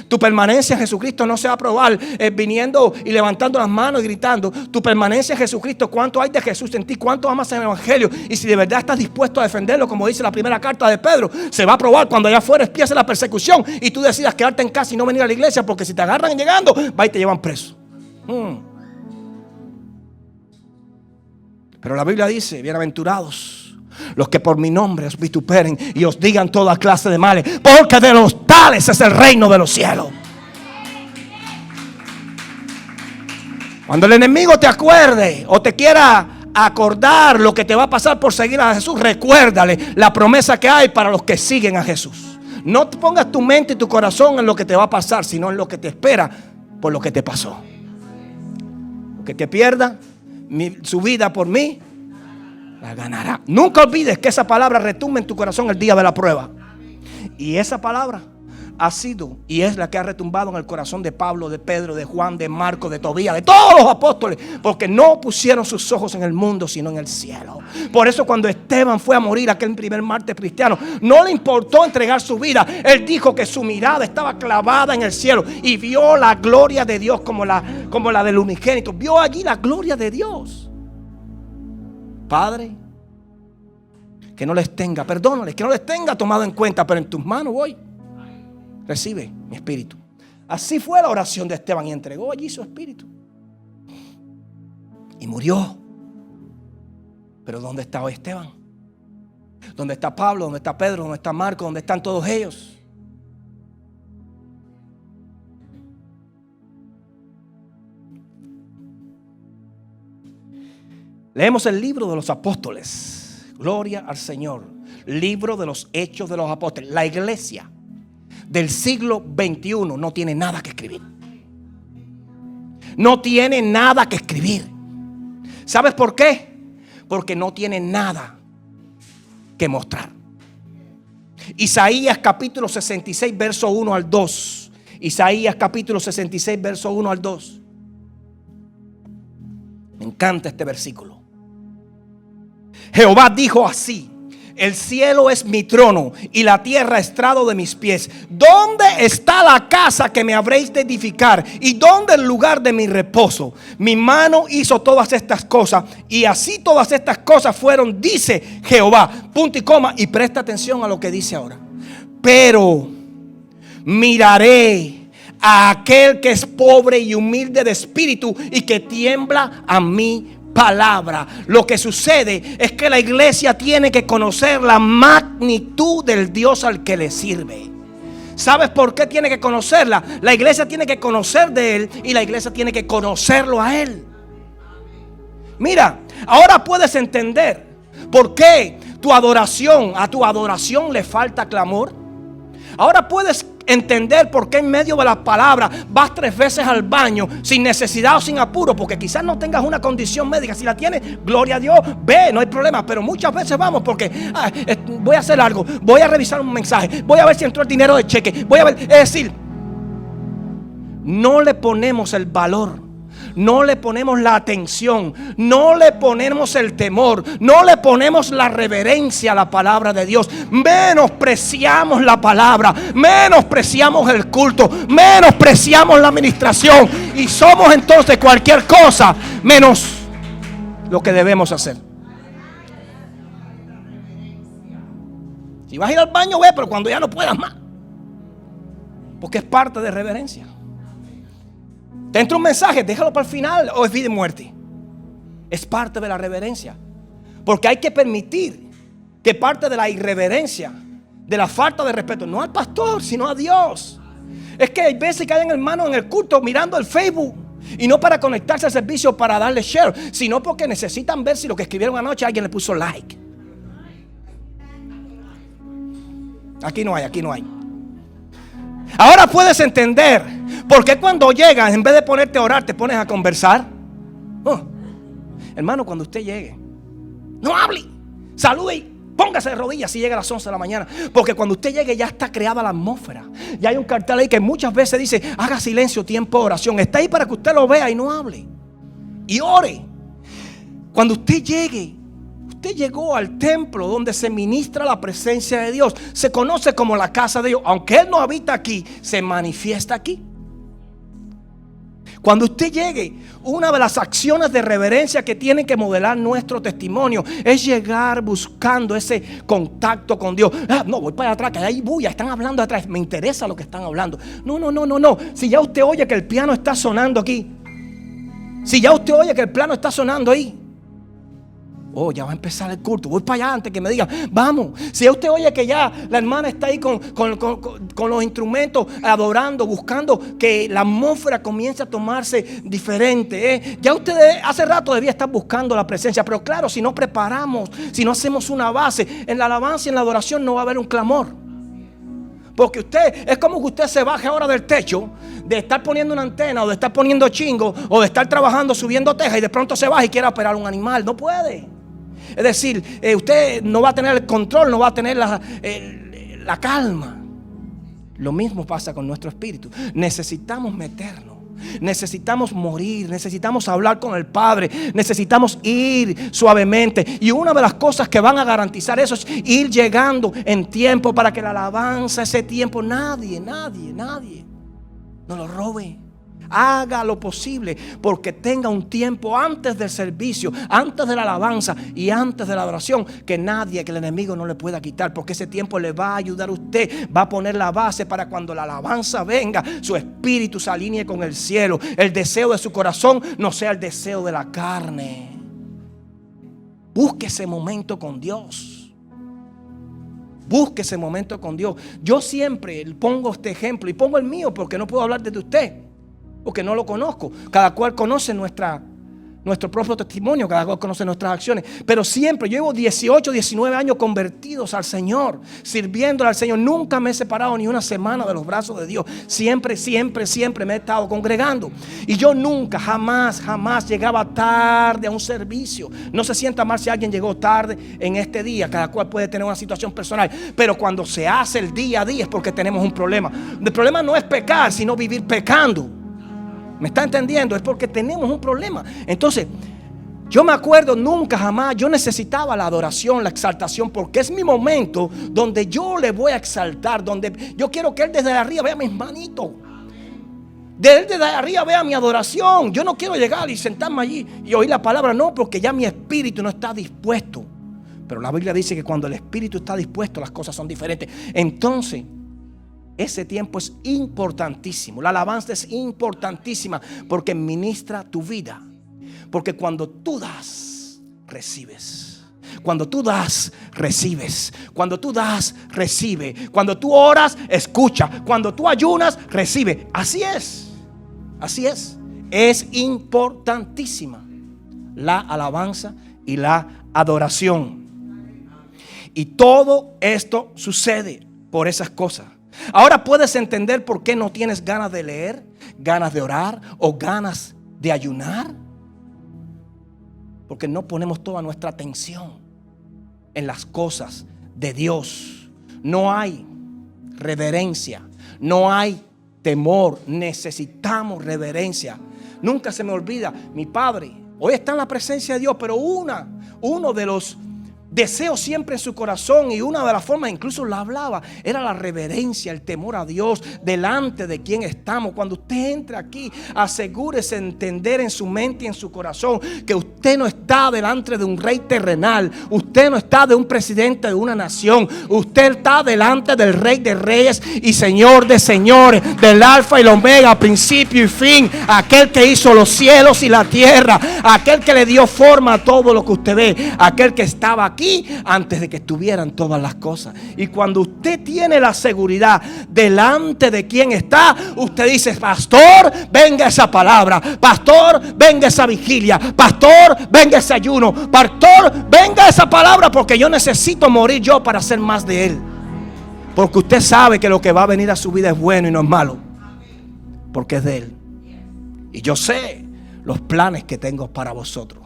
Tu permanencia en Jesucristo no se va a probar viniendo y levantando las manos y gritando. Tu permanencia en Jesucristo, cuánto hay de Jesús en ti, cuánto amas el Evangelio, y si de verdad estás dispuesto a defenderlo, como dice la primera carta de Pedro, se va a probar cuando allá afuera empiece la persecución y tú decidas quedarte en casa y no venir a la iglesia, porque si te agarran llegando, va y te llevan preso. Pero la Biblia dice, bienaventurados los que por mi nombre os vituperen y os digan toda clase de males, porque de los tales es el reino de los cielos. Cuando el enemigo te acuerde o te quiera acordar lo que te va a pasar por seguir a Jesús, recuérdale la promesa que hay para los que siguen a Jesús. No te pongas tu mente y tu corazón en lo que te va a pasar, sino en lo que te espera por lo que te pasó. Que te pierda su vida por mí, la ganará. Nunca olvides que esa palabra retumba en tu corazón el día de la prueba. Y esa palabra ha sido y es la que ha retumbado en el corazón de Pablo, de Pedro, de Juan, de Marco, de Tobías, de todos los apóstoles, porque no pusieron sus ojos en el mundo, sino en el cielo. Por eso cuando Esteban fue a morir, aquel primer mártir cristiano, no le importó entregar su vida. Él dijo que su mirada estaba clavada en el cielo y vio la gloria de Dios como la del unigénito. Vio allí la gloria de Dios. Padre, que no les tenga, perdónales, que no les tenga tomado en cuenta, pero en tus manos voy. Recibe mi espíritu. Así fue la oración de Esteban y entregó allí su espíritu. Y murió. Pero ¿dónde está hoy Esteban? ¿Dónde está Pablo? ¿Dónde está Pedro? ¿Dónde está Marco? ¿Dónde están todos ellos? Leemos el libro de los apóstoles. Gloria al Señor. Libro de los Hechos de los Apóstoles. La iglesia del siglo XXI no tiene nada que escribir. No tiene nada que escribir. ¿Sabes por qué? Porque no tiene nada que mostrar. Isaías capítulo 66 verso 1 al 2. Isaías capítulo 66 verso 1 al 2. Me encanta este versículo. Jehová dijo así: el cielo es mi trono y la tierra estrado de mis pies. ¿Dónde está la casa que me habréis de edificar? ¿Y dónde el lugar de mi reposo? Mi mano hizo todas estas cosas, y así todas estas cosas fueron, dice Jehová. Punto y coma. Y presta atención a lo que dice ahora. Pero miraré a aquel que es pobre y humilde de espíritu y que tiembla a mi palabra. Lo que sucede es que la iglesia tiene que conocer la magnitud del Dios al que le sirve. ¿Sabes por qué tiene que conocerla? La iglesia tiene que conocer de Él y la iglesia tiene que conocerlo a Él. Mira, ahora puedes entender por qué a tu adoración le falta clamor. Ahora puedes entender por qué en medio de la palabra vas 3 veces al baño sin necesidad o sin apuro, porque quizás no tengas una condición médica. Si la tienes, gloria a Dios, ve, no hay problema. Pero muchas veces vamos porque voy a hacer algo, voy a revisar un mensaje, voy a ver si entró el dinero de cheque, voy a ver. Es decir, no le ponemos el valor, no le ponemos la atención, no le ponemos el temor, no le ponemos la reverencia a la palabra de Dios. Menospreciamos la palabra, menospreciamos el culto, menospreciamos la administración y somos entonces cualquier cosa menos lo que debemos hacer. Si vas a ir al baño, ve, pero cuando ya no puedas más, porque es parte de reverencia. Te entra un mensaje, déjalo para el final o es vida y muerte. Es parte de la reverencia. Porque hay que permitir que parte de la irreverencia, de la falta de respeto, no al pastor, sino a Dios. Es que hay veces que hay hermanos en el culto mirando el Facebook y no para conectarse al servicio para darle share, sino porque necesitan ver si lo que escribieron anoche alguien le puso like. Aquí no hay. Ahora puedes entender por qué cuando llegas, en vez de ponerte a orar, te pones a conversar. Hermano, cuando usted llegue, no hable, salude y póngase de rodillas si llega a las 11 de la mañana. Porque cuando usted llegue ya está creada la atmósfera. Ya hay un cartel ahí que muchas veces dice: haga silencio, tiempo de oración. Está ahí para que usted lo vea y no hable. Y ore. Cuando usted llegue, usted llegó al templo donde se ministra la presencia de Dios. Se conoce como la casa de Dios. Aunque Él no habita aquí, se manifiesta aquí. Cuando usted llegue, una de las acciones de reverencia que tiene que modelar nuestro testimonio es llegar buscando ese contacto con Dios. No, voy para atrás, que hay bulla, están hablando atrás. Me interesa lo que están hablando. No. Si ya usted oye que el piano está sonando aquí, si ya usted oye que el piano está sonando ahí, ya va a empezar el culto, voy para allá antes que me digan, vamos. Si usted oye que ya la hermana está ahí con los instrumentos, adorando, buscando que la atmósfera comience a tomarse diferente, ya usted hace rato debía estar buscando la presencia. Pero claro, si no preparamos, si no hacemos una base, en la alabanza y en la adoración no va a haber un clamor. Porque es como que usted se baje ahora del techo, de estar poniendo una antena, o de estar poniendo chingo, o de estar trabajando subiendo tejas, y de pronto se baja y quiere operar un animal. No puede. Es decir, usted no va a tener el control, no va a tener la calma. Lo mismo pasa con nuestro espíritu. Necesitamos meternos, necesitamos morir, necesitamos hablar con el Padre, necesitamos ir suavemente. Y una de las cosas que van a garantizar eso es ir llegando en tiempo, para que la alabanza, ese tiempo, nadie no lo robe. Haga lo posible porque tenga un tiempo antes del servicio, antes de la alabanza y antes de la adoración, que el enemigo no le pueda quitar, porque ese tiempo le va a ayudar a usted, va a poner la base para cuando la alabanza venga, su espíritu se alinee con el cielo, el deseo de su corazón no sea el deseo de la carne. Busque ese momento con Dios. Busque ese momento con Dios. Yo siempre pongo este ejemplo y pongo el mío porque no puedo hablar desde usted, porque no lo conozco. Cada cual conoce nuestro propio testimonio, cada cual conoce nuestras acciones. Pero siempre, yo llevo 18, 19 años convertidos al Señor, sirviéndole al Señor. Nunca me he separado ni una semana de los brazos de Dios. Siempre me he estado congregando. Y yo nunca, jamás llegaba tarde a un servicio. No se sienta mal si alguien llegó tarde en este día. Cada cual puede tener una situación personal. Pero cuando se hace el día a día es porque tenemos un problema. El problema no es pecar, sino vivir pecando. ¿Me está entendiendo? Es porque tenemos un problema. Entonces, yo me acuerdo, nunca jamás yo necesitaba la adoración, la exaltación, porque es mi momento donde yo le voy a exaltar, donde yo quiero que Él desde arriba vea mis manitos, desde arriba vea mi adoración. Yo no quiero llegar y sentarme allí y oír la palabra, no, porque ya mi espíritu no está dispuesto. Pero la Biblia dice que cuando el espíritu está dispuesto, las cosas son diferentes. Entonces, ese tiempo es importantísimo. La alabanza es importantísima porque ministra tu vida. Porque cuando tú das, recibes. Cuando tú das, recibes. Cuando tú das, recibe. Cuando tú oras, escucha. Cuando tú ayunas, recibe. Así es. Así es. Es importantísima la alabanza y la adoración. Y todo esto sucede por esas cosas. Ahora puedes entender por qué no tienes ganas de leer, ganas de orar o ganas de ayunar. Porque no ponemos toda nuestra atención en las cosas de Dios. No hay reverencia, no hay temor. Necesitamos reverencia. Nunca se me olvida, mi padre hoy está en la presencia de Dios, pero uno de los deseos siempre en su corazón, y una de las formas, incluso la hablaba, era la reverencia, el temor a Dios delante de quien estamos. Cuando usted entre aquí, asegúrese de entender en su mente y en su corazón que usted no está delante de un rey terrenal, usted no está de un presidente de una nación, usted está delante del Rey de Reyes y Señor de señores, del Alfa y el Omega, principio y fin, aquel que hizo los cielos y la tierra, aquel que le dio forma a todo lo que usted ve, aquel que estaba aquí antes de que estuvieran todas las cosas. Y cuando usted tiene la seguridad delante de quien está, usted dice: pastor, venga esa palabra, pastor, venga esa vigilia, pastor, venga ese ayuno, pastor, venga esa palabra, porque yo necesito morir yo para hacer más de él. Porque usted sabe que lo que va a venir a su vida es bueno y no es malo, porque es de él. Y yo sé los planes que tengo para vosotros.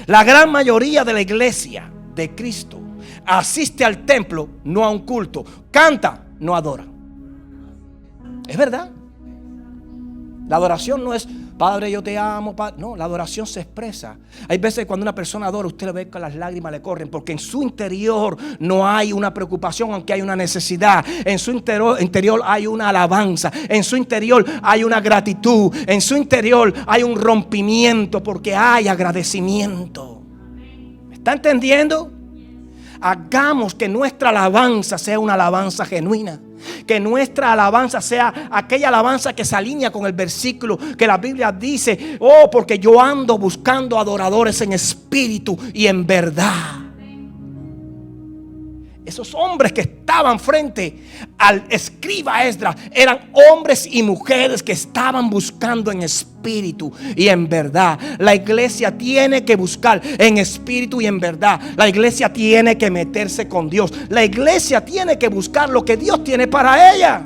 La gran mayoría de la iglesia de Cristo asiste al templo, no a un culto. Canta, no adora. Es verdad. La adoración no es: Padre, yo te amo. No, la adoración se expresa. Hay veces cuando una persona adora, usted le ve que las lágrimas le corren, porque en su interior no hay una preocupación, aunque hay una necesidad. En su interior hay una alabanza. En su interior hay una gratitud. En su interior hay un rompimiento, porque hay agradecimiento. ¿Me está entendiendo? Hagamos que nuestra alabanza sea una alabanza genuina. Que nuestra alabanza sea aquella alabanza que se alinea con el versículo que la Biblia dice: oh, porque yo ando buscando adoradores en espíritu y en verdad. Esos hombres que estaban frente al escriba Esdras eran hombres y mujeres que estaban buscando en espíritu y en verdad. La iglesia tiene que buscar en espíritu y en verdad. La iglesia tiene que meterse con Dios. La iglesia tiene que buscar lo que Dios tiene para ella.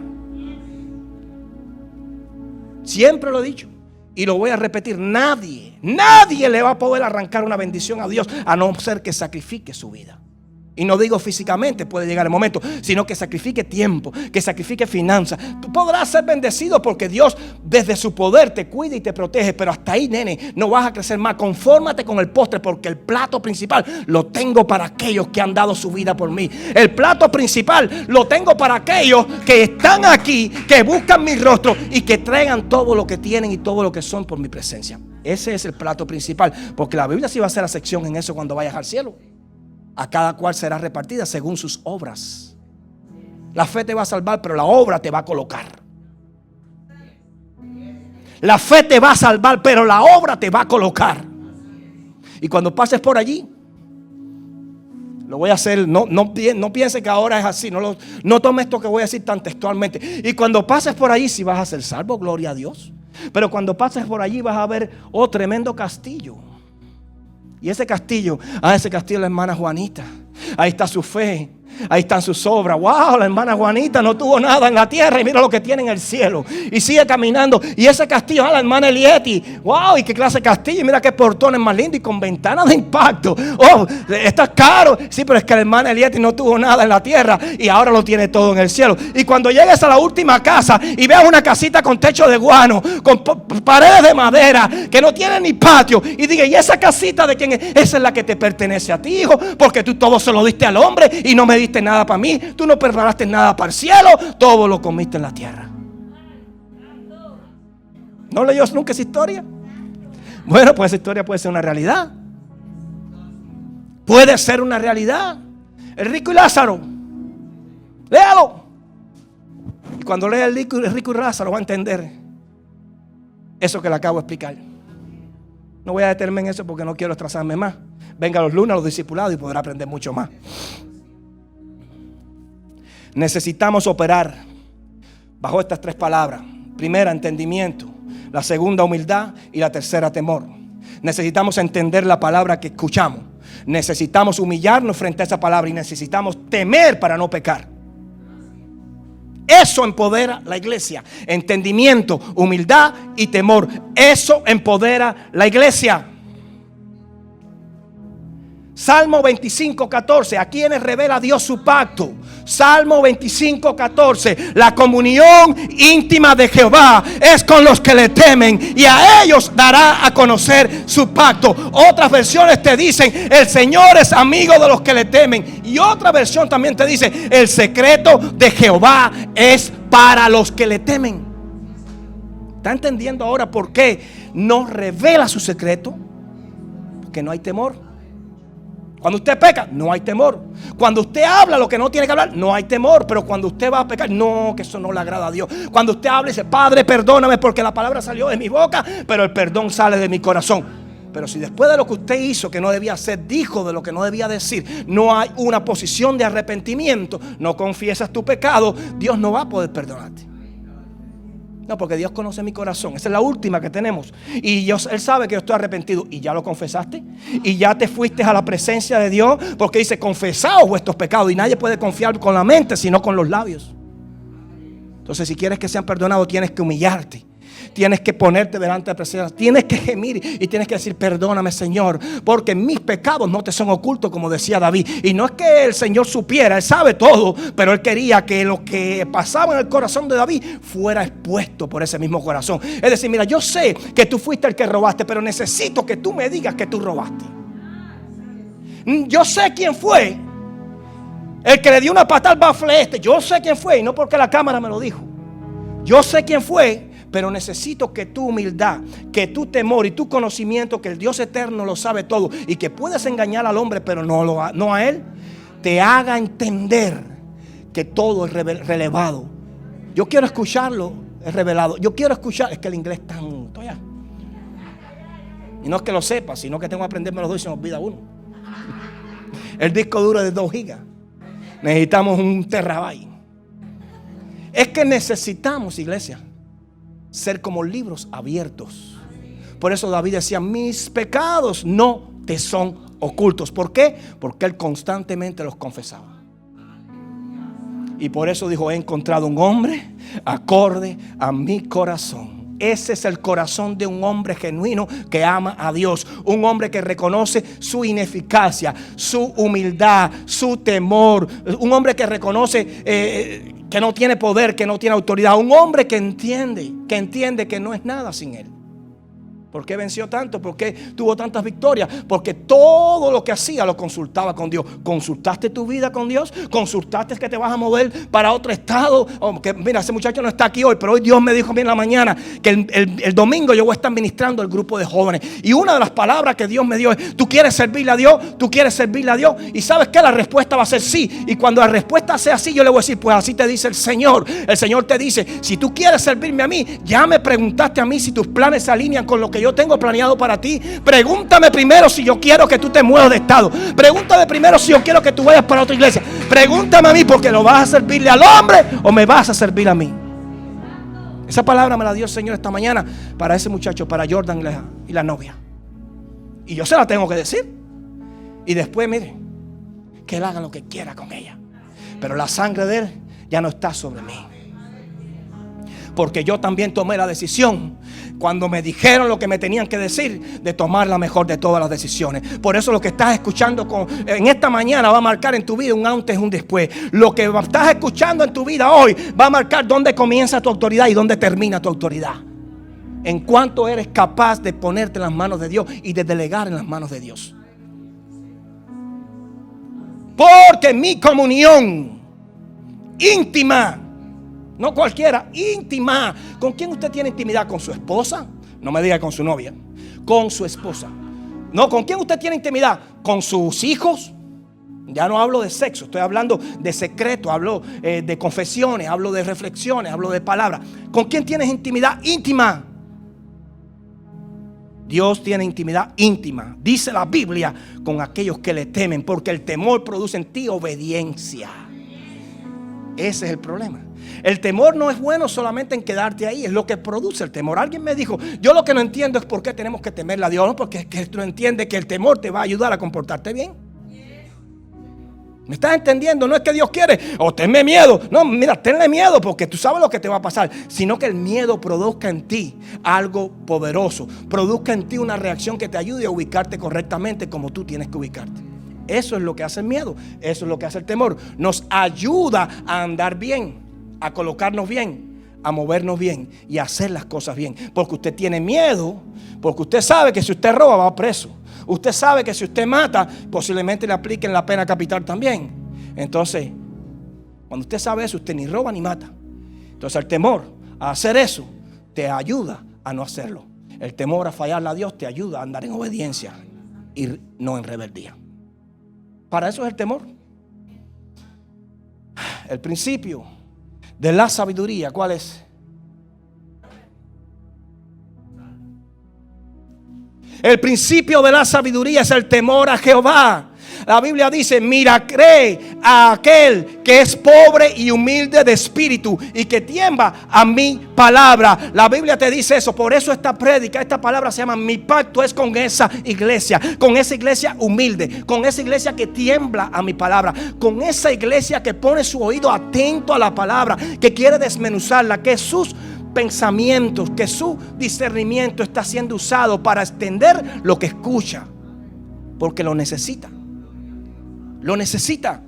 Siempre lo he dicho y lo voy a repetir: nadie le va a poder arrancar una bendición a Dios a no ser que sacrifique su vida. Y no digo físicamente, puede llegar el momento, sino que sacrifique tiempo, que sacrifique finanzas. Tú podrás ser bendecido porque Dios desde su poder te cuida y te protege, pero hasta ahí, nene, no vas a crecer más. Confórmate con el postre, porque el plato principal lo tengo para aquellos que han dado su vida por mí. El plato principal lo tengo para aquellos que están aquí, que buscan mi rostro y que traigan todo lo que tienen y todo lo que son por mi presencia. Ese es el plato principal, porque la Biblia sí va a hacer la sección en eso cuando vayas al cielo. A cada cual será repartida según sus obras. La fe te va a salvar, pero la obra te va a colocar. La fe te va a salvar, pero la obra te va a colocar. Y cuando pases por allí, lo voy a hacer, no piense que ahora es así, no tome esto que voy a decir tan textualmente. Y cuando pases por allí, si vas a ser salvo, gloria a Dios. Pero cuando pases por allí vas a ver tremendo castillo. Y ese castillo es la hermana Juanita. Ahí está su fe, ahí están sus obras. Wow, la hermana Juanita no tuvo nada en la tierra y mira lo que tiene en el cielo. Y sigue caminando. Y ese castillo, la hermana Elieti. Wow, y qué clase de castillo. Y mira qué portones más lindos y con ventanas de impacto. Oh, está caro. Sí, pero es que la hermana Elieti no tuvo nada en la tierra y ahora lo tiene todo en el cielo. Y cuando llegues a la última casa y veas una casita con techo de guano, con paredes de madera, que no tiene ni patio, y diga: ¿y esa casita de quién es? Esa es la que te pertenece a ti, hijo, porque tú todo se lo diste al hombre y no me diste nada para mí. Tú no preparaste nada para el cielo, todo lo comiste en la tierra. ¿No leyó nunca esa historia? Bueno, pues esa historia puede ser una realidad. Puede ser una realidad. El rico y Lázaro. Léalo. Y cuando lea el rico y raza lo va a entender. Eso que le acabo de explicar. No voy a detenerme en eso porque no quiero atrasarme más. Venga los lunes a los discipulados y podrá aprender mucho más. Necesitamos operar bajo estas 3 palabras. Primera, entendimiento. La segunda, humildad. Y la tercera, temor. Necesitamos entender la palabra que escuchamos. Necesitamos humillarnos frente a esa palabra. Y necesitamos temer para no pecar. Eso empodera la iglesia. Entendimiento, humildad y temor. Eso empodera la iglesia. Salmo 25:14. ¿A quienes revela Dios su pacto? Salmo 25:14. La comunión íntima de Jehová es con los que le temen, y a ellos dará a conocer su pacto. Otras versiones te dicen: el Señor es amigo de los que le temen. Y otra versión también te dice: el secreto de Jehová es para los que le temen. ¿Está entendiendo ahora por qué no revela su secreto? Porque no hay temor. Cuando usted peca, no hay temor. Cuando usted habla lo que no tiene que hablar, no hay temor. Pero cuando usted va a pecar, no, que eso no le agrada a Dios. Cuando usted habla y dice: Padre, perdóname porque la palabra salió de mi boca, pero el perdón sale de mi corazón. Pero si después de lo que usted hizo que no debía hacer, dijo de lo que no debía decir, no hay una posición de arrepentimiento, no confiesas tu pecado, Dios no va a poder perdonarte. No, porque Dios conoce mi corazón. Esa es la última que tenemos. Y Él sabe que yo estoy arrepentido. ¿Y ya lo confesaste? ¿Y ya te fuiste a la presencia de Dios? Porque dice: confesaos vuestros pecados. Y nadie puede confiar con la mente, sino con los labios. Entonces, si quieres que sean perdonados, tienes que humillarte. Tienes que ponerte delante de la presencia. Tienes que gemir y tienes que decir: perdóname, Señor, porque mis pecados no te son ocultos, como decía David. Y no es que el Señor supiera, Él sabe todo, pero Él quería que lo que pasaba en el corazón de David fuera expuesto por ese mismo corazón. Es decir: mira, yo sé que tú fuiste el que robaste, pero necesito que tú me digas que tú robaste. Yo sé quién fue el que le dio una patada al bafle este. Yo sé quién fue, y no porque la cámara me lo dijo. Yo sé quién fue. Pero necesito que tu humildad, que tu temor y tu conocimiento que el Dios eterno lo sabe todo y que puedes engañar al hombre pero no a Él, te haga entender que todo es relevado. Yo quiero escucharlo, es revelado. Yo quiero escuchar, es que el inglés es tanto ya. Y no es que lo sepa, sino que tengo que aprenderme los dos y se me olvida uno. El disco duro de 2 gigas. Necesitamos un terabyte. Es que necesitamos, iglesia, ser como libros abiertos. Por eso David decía: mis pecados no te son ocultos. ¿Por qué? Porque él constantemente los confesaba. Y por eso dijo: he encontrado un hombre acorde a mi corazón. Ese es el corazón de un hombre genuino que ama a Dios. Un hombre que reconoce su ineficacia, su humildad, su temor. Un hombre que reconoce que no tiene poder, que no tiene autoridad. Un hombre que entiende que no es nada sin Él. ¿Por qué venció tanto? ¿Por qué tuvo tantas victorias? Porque todo lo que hacía lo consultaba con Dios. ¿Consultaste tu vida con Dios? ¿Consultaste que te vas a mover para otro estado? Que, mira, ese muchacho no está aquí hoy, pero hoy Dios me dijo a mí en la mañana que el domingo yo voy a estar ministrando al grupo de jóvenes. Y una de las palabras que Dios me dio es: ¿tú quieres servirle a Dios? ¿Tú quieres servirle a Dios? Y ¿sabes qué? La respuesta va a ser sí. Y cuando la respuesta sea sí, yo le voy a decir: pues así te dice el Señor. El Señor te dice: si tú quieres servirme a mí, ya me preguntaste a mí si tus planes se alinean con lo que yo tengo planeado para ti. Pregúntame primero si yo quiero que tú te muevas de estado. Pregúntame primero si yo quiero que tú vayas para otra iglesia. Pregúntame a mí, porque lo vas a servirle al hombre o me vas a servir a mí. Esa palabra me la dio el Señor esta mañana para ese muchacho, para Jordan y la novia. Y yo se la tengo que decir. Y después, mire, que él haga lo que quiera con ella. Pero la sangre de él ya no está sobre mí. Porque yo también tomé la decisión, cuando me dijeron lo que me tenían que decir, de tomar la mejor de todas las decisiones. Por eso lo que estás escuchando en esta mañana va a marcar en tu vida un antes y un después. Lo que estás escuchando en tu vida hoy va a marcar dónde comienza tu autoridad y dónde termina tu autoridad. En cuanto eres capaz de ponerte en las manos de Dios y de delegar en las manos de Dios. Porque mi comunión íntima, no cualquiera, íntima. ¿Con quién usted tiene intimidad? ¿Con su esposa? No me diga con su novia. Con su esposa. No, ¿con quién usted tiene intimidad? ¿Con sus hijos? Ya no hablo de sexo, estoy hablando de secreto, hablo de confesiones, hablo de reflexiones, hablo de palabras. ¿Con quién tienes intimidad íntima? Dios tiene intimidad íntima, dice la Biblia, con aquellos que le temen, porque el temor produce en ti obediencia. Ese es el problema. El temor no es bueno solamente en quedarte ahí, es lo que produce el temor. Alguien me dijo, yo lo que no entiendo es por qué tenemos que temerle a Dios, no, porque es que tú entiendes que el temor te va a ayudar a comportarte bien. ¿Me estás entendiendo? No es que Dios quiere, tenme miedo. No, mira, tenle miedo porque tú sabes lo que te va a pasar. Sino que el miedo produzca en ti algo poderoso. Produzca en ti una reacción que te ayude a ubicarte correctamente como tú tienes que ubicarte. Eso es lo que hace el miedo. Eso es lo que hace el temor. Nos ayuda a andar bien, a colocarnos bien, a movernos bien y a hacer las cosas bien. Porque usted tiene miedo, porque usted sabe que si usted roba va preso. Usted sabe que si usted mata, posiblemente le apliquen la pena capital también. Entonces, cuando usted sabe eso, usted ni roba ni mata. Entonces el temor a hacer eso te ayuda a no hacerlo. El temor a fallarle a Dios te ayuda a andar en obediencia y no en rebeldía. Para eso es el temor. El principio de la sabiduría, ¿cuál es? El principio de la sabiduría es el temor a Jehová. La Biblia dice, mira, cree a aquel que es pobre y humilde de espíritu y que tiembla a mi palabra. La Biblia te dice eso. Por eso esta prédica, esta palabra se llama mi pacto es con esa iglesia humilde, con esa iglesia que tiembla a mi palabra, con esa iglesia que pone su oído atento a la palabra, que quiere desmenuzarla, que sus pensamientos, que su discernimiento está siendo usado para extender lo que escucha, porque lo necesita. Lo necesita.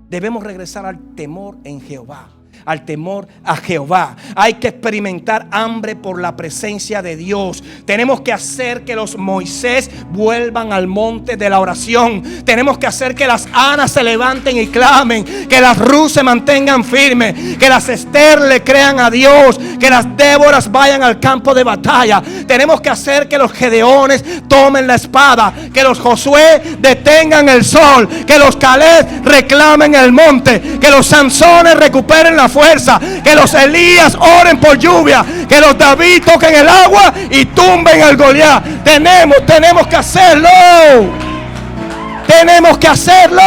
Debemos regresar al temor en Jehová, al temor a Jehová. Hay que experimentar hambre por la presencia de Dios. Tenemos que hacer que los Moisés vuelvan al monte de la oración. Tenemos que hacer que las Anas se levanten y clamen, que las Ruth se mantengan firmes, que las Esther le crean a Dios, que las Déboras vayan al campo de batalla. Tenemos que hacer que los Gedeones tomen la espada, que los Josué detengan el sol, que los Caleb reclamen el monte, que los Sansones recuperen la fuerza, que los Elías oren por lluvia, que los David toquen el agua y tumben al Goliat. Tenemos que hacerlo. Tenemos que hacerlo.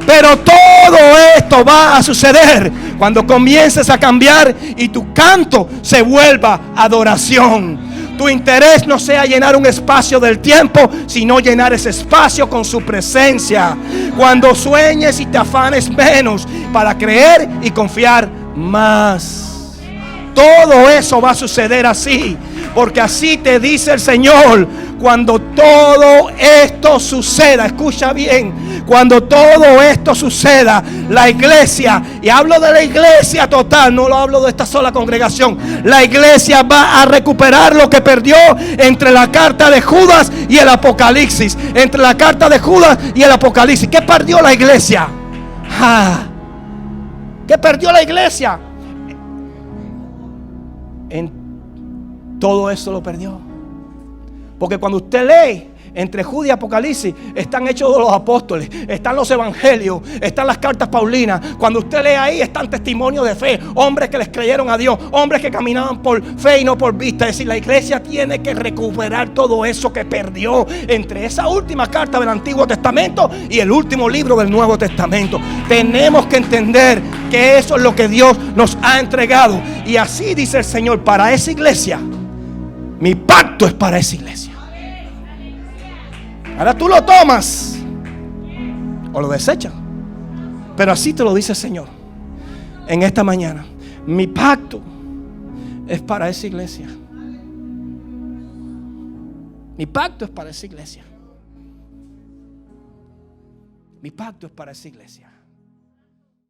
Pero todo esto va a suceder cuando comiences a cambiar y tu canto se vuelva adoración. Tu interés no sea llenar un espacio del tiempo, sino llenar ese espacio con su presencia. Cuando sueñes y te afanes menos para creer y confiar más. Todo eso va a suceder así, porque así te dice el Señor. Cuando todo esto suceda, escucha bien, cuando todo esto suceda, la iglesia, y hablo de la iglesia total, no lo hablo de esta sola congregación, la iglesia va a recuperar lo que perdió entre la carta de Judas y el Apocalipsis. Entre la carta de Judas y el Apocalipsis. ¿Qué perdió la iglesia? ¿Qué perdió la iglesia? En todo eso lo perdió. Porque cuando usted lee entre Judas y Apocalipsis, están hechos de los apóstoles, están los evangelios, están las cartas paulinas. Cuando usted lee ahí, están testimonios de fe, hombres que les creyeron a Dios, hombres que caminaban por fe y no por vista. Es decir, la iglesia tiene que recuperar todo eso que perdió entre esa última carta del Antiguo Testamento y el último libro del Nuevo Testamento. Tenemos que entender que eso es lo que Dios nos ha entregado. Y así dice el Señor, para esa iglesia, mi pacto es para esa iglesia. Ahora tú lo tomas o lo desechas, pero así te lo dice el Señor en esta mañana. Mi pacto es para esa iglesia. Mi pacto es para esa iglesia. Mi pacto es para esa iglesia.